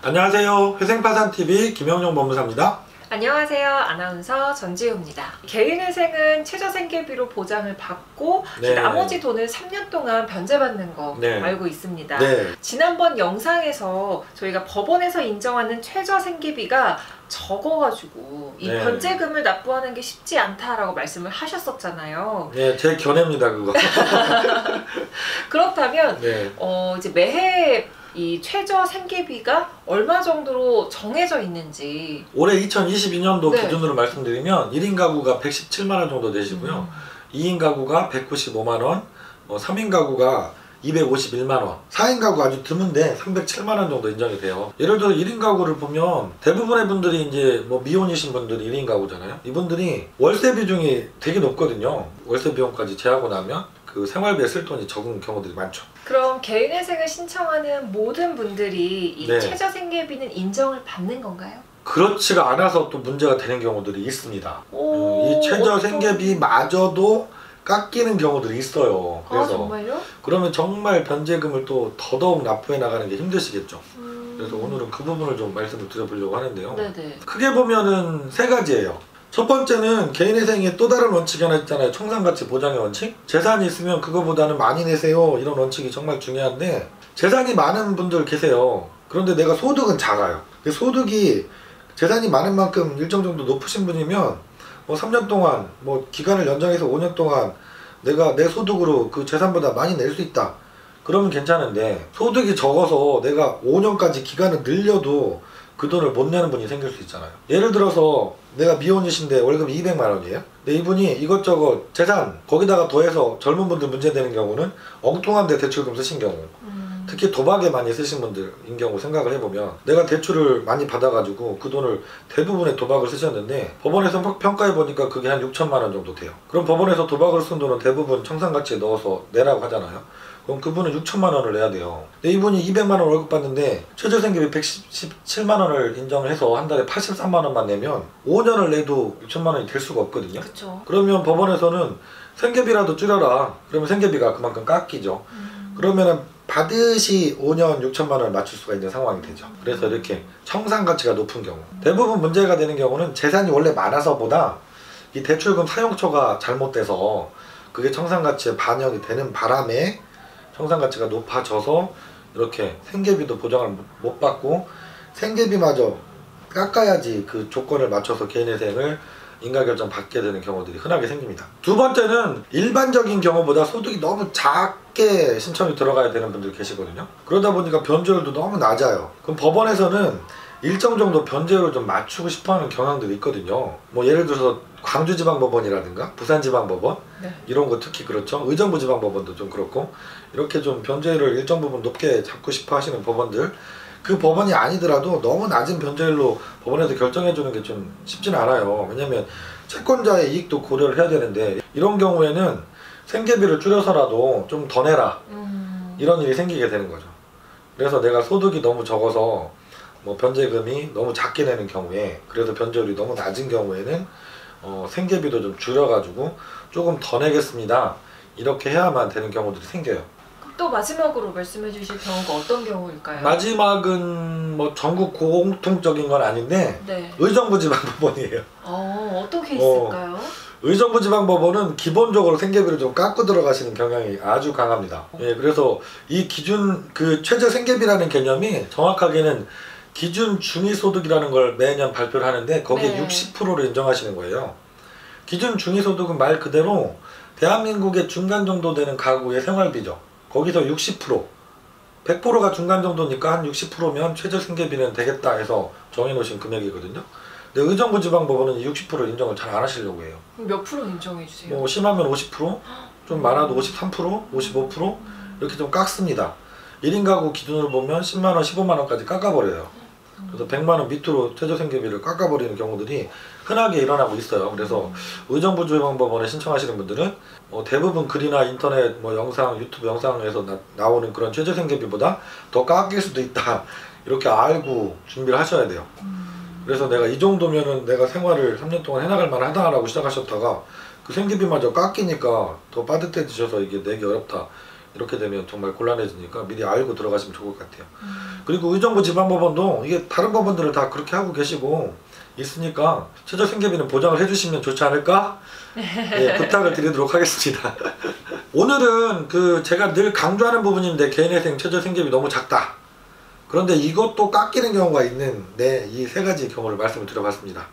안녕하세요. 회생파산TV 김영용 법무사입니다. 안녕하세요. 아나운서 전지우입니다. 개인회생은 최저생계비로 보장을 받고 네. 나머지 돈을 3년 동안 변제받는 거 네. 알고 있습니다. 네. 지난번 영상에서 저희가 법원에서 인정하는 최저생계비가 적어가지고 이 네. 변제금을 납부하는 게 쉽지 않다라고 말씀을 하셨었잖아요. 네, 제 견해입니다, 그거. 그렇다면 네. 이제 매해 이 최저 생계비가 얼마 정도로 정해져 있는지 올해 2022년도 네. 기준으로 말씀드리면 1인 가구가 117만원 정도 되시고요. 2인 가구가 195만원, 3인 가구가 251만원, 4인 가구 아주 드문데 307만원 정도 인정이 돼요. 예를 들어 1인 가구를 보면 대부분의 분들이 이제 미혼이신 분들이 1인 가구잖아요. 이분들이 월세 비중이 되게 높거든요. 월세 비용까지 제하고 나면 그 생활비에 쓸 돈이 적은 경우들이 많죠. 그럼 개인회생을 신청하는 모든 분들이 이 네. 최저생계비는 인정을 받는 건가요? 그렇지가 않아서 또 문제가 되는 경우들이 있습니다. 이 최저생계비마저도 깎이는 경우들이 있어요. 그래서 정말요? 그러면 정말 변제금을 또 더더욱 납부해 나가는 게 힘드시겠죠. 그래서 오늘은 그 부분을 좀 말씀을 드려보려고 하는데요. 네네. 크게 보면은 세 가지예요. 첫 번째는 개인회생의 또 다른 원칙이 하나 있잖아요. 청산가치 보장의 원칙. 재산이 있으면 그거보다는 많이 내세요. 이런 원칙이 정말 중요한데 재산이 많은 분들 계세요. 그런데 내가 소득은 작아요. 소득이 재산이 많은 만큼 일정 정도 높으신 분이면 3년 동안 기간을 연장해서 5년 동안 내가 내 소득으로 그 재산보다 많이 낼 수 있다. 그러면 괜찮은데 소득이 적어서 내가 5년까지 기간을 늘려도 그 돈을 못 내는 분이 생길 수 있잖아요. 예를 들어서 내가 미혼이신데 월급이 200만 원이에요. 근데 이분이 이것저것 재산 거기다가 더해서 젊은 분들 문제되는 경우는 엉뚱한 데 대출금 쓰신 경우, 특히 도박에 많이 쓰신 분들인 경우 생각을 해보면 내가 대출을 많이 받아가지고 그 돈을 대부분의 도박을 쓰셨는데 법원에서 평가해보니까 그게 한 6천만 원 정도 돼요. 그럼 법원에서 도박을 쓴 돈은 대부분 청산가치에 넣어서 내라고 하잖아요. 그럼 그분은 6천만 원을 내야 돼요. 근데 이분이 200만 원 월급 받는데 최저생계비 117만 원을 인정해서 한 달에 83만 원만 내면 5년을 내도 6천만 원이 될 수가 없거든요. 그쵸. 그러면 법원에서는 생계비라도 줄여라. 그러면 생계비가 그만큼 깎이죠. 그러면은 받으시 5년 6천만 원을 맞출 수가 있는 상황이 되죠. 그래서 이렇게 청산가치가 높은 경우, 대부분 문제가 되는 경우는 재산이 원래 많아서보다 이 대출금 사용처가 잘못돼서 그게 청산가치에 반영이 되는 바람에 청산가치가 높아져서 이렇게 생계비도 보장을 못 받고 생계비마저 깎아야지 그 조건을 맞춰서 개인회생을 인가결정 받게 되는 경우들이 흔하게 생깁니다. 두 번째는 일반적인 경우보다 소득이 너무 작게 신청이 들어가야 되는 분들 계시거든요. 그러다 보니까 변제율도 너무 낮아요. 그럼 법원에서는 일정 정도 변제율을 좀 맞추고 싶어하는 경향들이 있거든요. 예를 들어서 광주지방법원이라든가 부산지방법원, 네. 이런 거 특히 그렇죠. 의정부지방법원도 좀 그렇고 이렇게 좀 변제율을 일정 부분 높게 잡고 싶어 하시는 법원들, 그 법원이 아니더라도 너무 낮은 변제율로 법원에서 결정해 주는 게 좀 쉽지는 않아요. 왜냐면 채권자의 이익도 고려를 해야 되는데 이런 경우에는 생계비를 줄여서라도 좀 더 내라, 이런 일이 생기게 되는 거죠. 그래서 내가 소득이 너무 적어서 변제금이 너무 작게 내는 경우에, 그래서 변제율이 너무 낮은 경우에는 생계비도 좀 줄여가지고 조금 더 내겠습니다, 이렇게 해야만 되는 경우들이 생겨요. 또 마지막으로 말씀해 주실 경우가 어떤 경우일까요? 마지막은 전국 공통적인 건 아닌데 네. 의정부지방법원이에요. 어떤 케이스일까요? 의정부지방법원은 기본적으로 생계비를 좀 깎고 들어가시는 경향이 아주 강합니다. 예, 그래서 이 기준 최저 생계비라는 개념이 정확하게는 기준 중위소득이라는 걸 매년 발표를 하는데 거기에 네. 60%를 인정하시는 거예요. 기준 중위소득은 말 그대로 대한민국의 중간 정도 되는 가구의 생활비죠. 거기서 60%, 100%가 중간 정도니까 한 60%면 최저 생계비는 되겠다 해서 정해놓으신 금액이거든요. 근데 의정부지방법원은 60%를 인정을 잘 안 하시려고 해요. 몇 프로 인정해 주세요? 심하면 50%, 좀 많아도 53%, 55% 이렇게 좀 깎습니다. 1인 가구 기준으로 보면 10만원, 15만원까지 깎아버려요. 그래서 100만원 밑으로 최저생계비를 깎아버리는 경우들이 흔하게 일어나고 있어요. 그래서 의정부지방법원에 신청하시는 분들은 대부분 글이나 인터넷 영상, 유튜브 영상에서 나오는 그런 최저생계비보다 더 깎일 수도 있다, 이렇게 알고 준비를 하셔야 돼요. 그래서 내가 이 정도면은 내가 생활을 3년 동안 해나갈 만하다라고 시작하셨다가 그 생계비마저 깎이니까 더 빠듯해지셔서 이게 내기 어렵다, 이렇게 되면 정말 곤란해지니까 미리 알고 들어가시면 좋을 것 같아요. 그리고 의정부 지방법원도 이게 다른 법원들은 다 그렇게 하고 계시고 있으니까 최저 생계비는 보장을 해주시면 좋지 않을까? 예, 부탁을 드리도록 하겠습니다. 오늘은 제가 늘 강조하는 부분인데 개인회생 최저 생계비 너무 작다. 그런데 이것도 깎이는 경우가 있는데 이 세 가지 경우를 말씀을 드려봤습니다.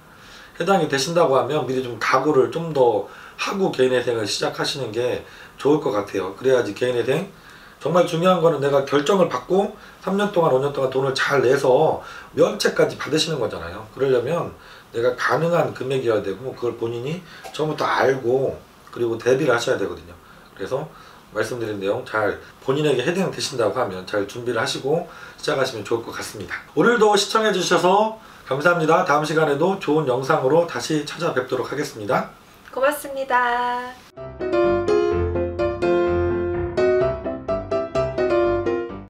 해당이 되신다고 하면 미리 좀 각오를 좀 더 하고 개인회생을 시작하시는 게 좋을 것 같아요. 그래야지 개인회생 정말 중요한 거는 내가 결정을 받고 3년 동안 5년 동안 돈을 잘 내서 면책까지 받으시는 거잖아요. 그러려면 내가 가능한 금액이어야 되고 그걸 본인이 처음부터 알고 그리고 대비를 하셔야 되거든요. 그래서 말씀드린 내용 잘 본인에게 해당되신다고 하면 잘 준비를 하시고 시작하시면 좋을 것 같습니다. 오늘도 시청해 주셔서 감사합니다. 다음 시간에도 좋은 영상으로 다시 찾아뵙도록 하겠습니다. 고맙습니다.